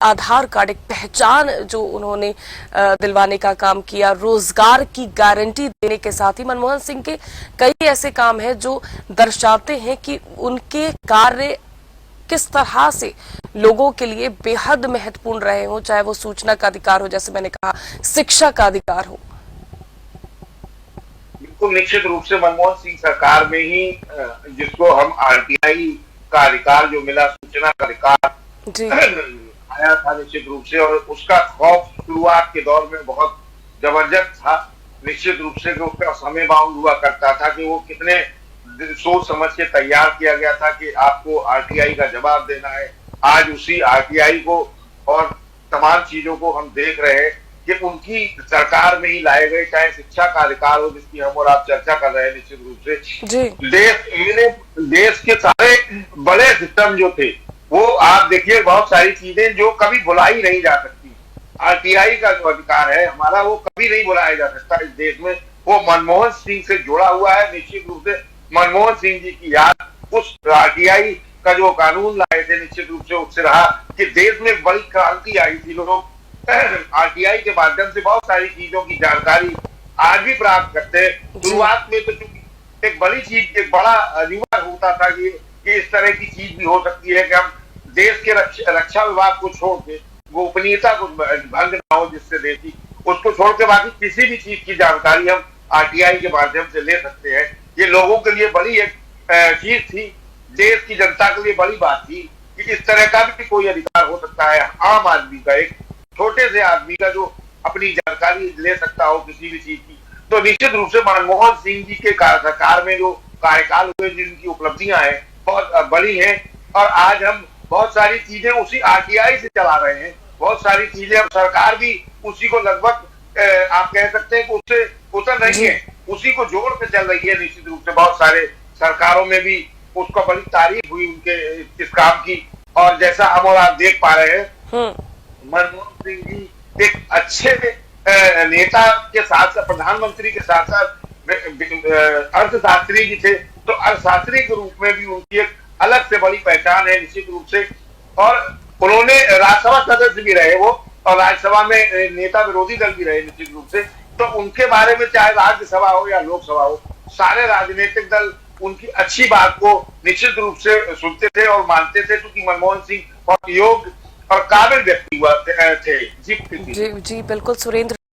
आधार card, एक पहचान जो उन्होंने दिलवाने का काम किया, रोजगार की गारंटी देने के साथ ही मनमोहन सिंह के कई ऐसे काम हैं जो दर्शाते हैं कि उनके कार्य किस तरह से लोगों के लिए बेहद महत्वपूर्ण रहे हो, चाहे वो सूचना का अधिकार हो, जैसे मैंने कहा, शिक्षा का अधिकार हो। बिल्कुल निश्चित रूप से मनमोहन सिंह सरकार में ही जिसको हम आरटीआई का अधिकार जो मिला, सूचना का अधिकार आया था निश्चित रूप से, और उसका खौफ शुरुआत के दौर में बहुत जबरदस्त था निश्चित रूप से, कि उसका समय बाउंड हुआ करता था कि वो कितने सोच समझ के तैयार किया गया था कि आपको आरटीआई का जवाब देना है। आज उसी आरटीआई को और तमाम चीजों को हम देख रहे हैं कि उनकी सरकार में ही लाए गए, चाहे शिक्षा का अधिकार हो जिसकी हम और आप चर्चा कर रहे हैं निश्चित रूप से, देश के सारे बड़े सिस्टम जो थे वो आप देखिए, बहुत सारी चीजें जो कभी भुलाई नहीं जा सकती। आरटीआई का जो अधिकार है हमारा, वो कभी नहीं भुलाया जा सकता इस देश में। वो मनमोहन सिंह से जुड़ा हुआ है निश्चित रूप से। मनमोहन सिंह जी की याद उस आरटीआई का जो कानून लाए थे निश्चित रूप से उससे रहा कि देश में बड़ी क्रांति आई थी। लोग आरटीआई के माध्यम से बहुत सारी चीजों की जानकारी आज भी प्राप्त करते हैं। शुरुआत में तो एक बड़ी चीज, एक बड़ा अनिवार्य होता था कि इस तरह की चीज भी हो सकती है कि हम देश के रक्षा विभाग को छोड़ के, गोपनीयता को भंग ना हो जिससे देश की, उसको छोड़ के बाकी किसी भी चीज की जानकारी हम आरटीआई के माध्यम से ले सकते हैं। ये लोगों के लिए बड़ी एक चीज थी, देश की जनता के लिए बड़ी बात थी कि इस तरह का भी कोई अधिकार हो सकता है आम आदमी का, एक छोटे से आदमी का, जो अपनी जानकारी ले सकता हो किसी भी चीज की। तो निश्चित रूप से मनमोहन सिंह जी के सरकार में जो कार्यकाल हुए, जिनकी उपलब्धियां हैं बहुत बड़ी हैं, और आज हम बहुत सारी चीजें उसी आरटीआई से चला रहे हैं। बहुत सारी चीजें अब सरकार भी उसी को लगभग आप कह सकते हैं कि उससे उतर रही है, उसी को जोड़ के चल रही है निश्चित रूप से। बहुत सारे सरकारों में भी उसका बड़ी तारीफ हुई उनके इस काम की। और जैसा हम और आप देख पा रहे हैं, मनमोहन सिंह जी एक अच्छे नेता के साथ साथ, प्रधानमंत्री के साथ साथ अर्थशास्त्री भी थे। तो अर्थशास्त्री के रूप में भी उनकी एक अलग से बड़ी पहचान है निश्चित रूप से। और उन्होंने राज्यसभा सदस्य भी रहे वो, और राज्यसभा में नेता विरोधी दल भी रहे निश्चित रूप से। तो उनके बारे में चाहे राज्यसभा हो या लोकसभा हो, सारे राजनीतिक दल उनकी अच्छी बात को निश्चित रूप से सुनते थे और मानते थे, क्योंकि मनमोहन सिंह बहुत योग्य और काबिल व्यक्ति थे। जी बिल्कुल सुरेंद्र।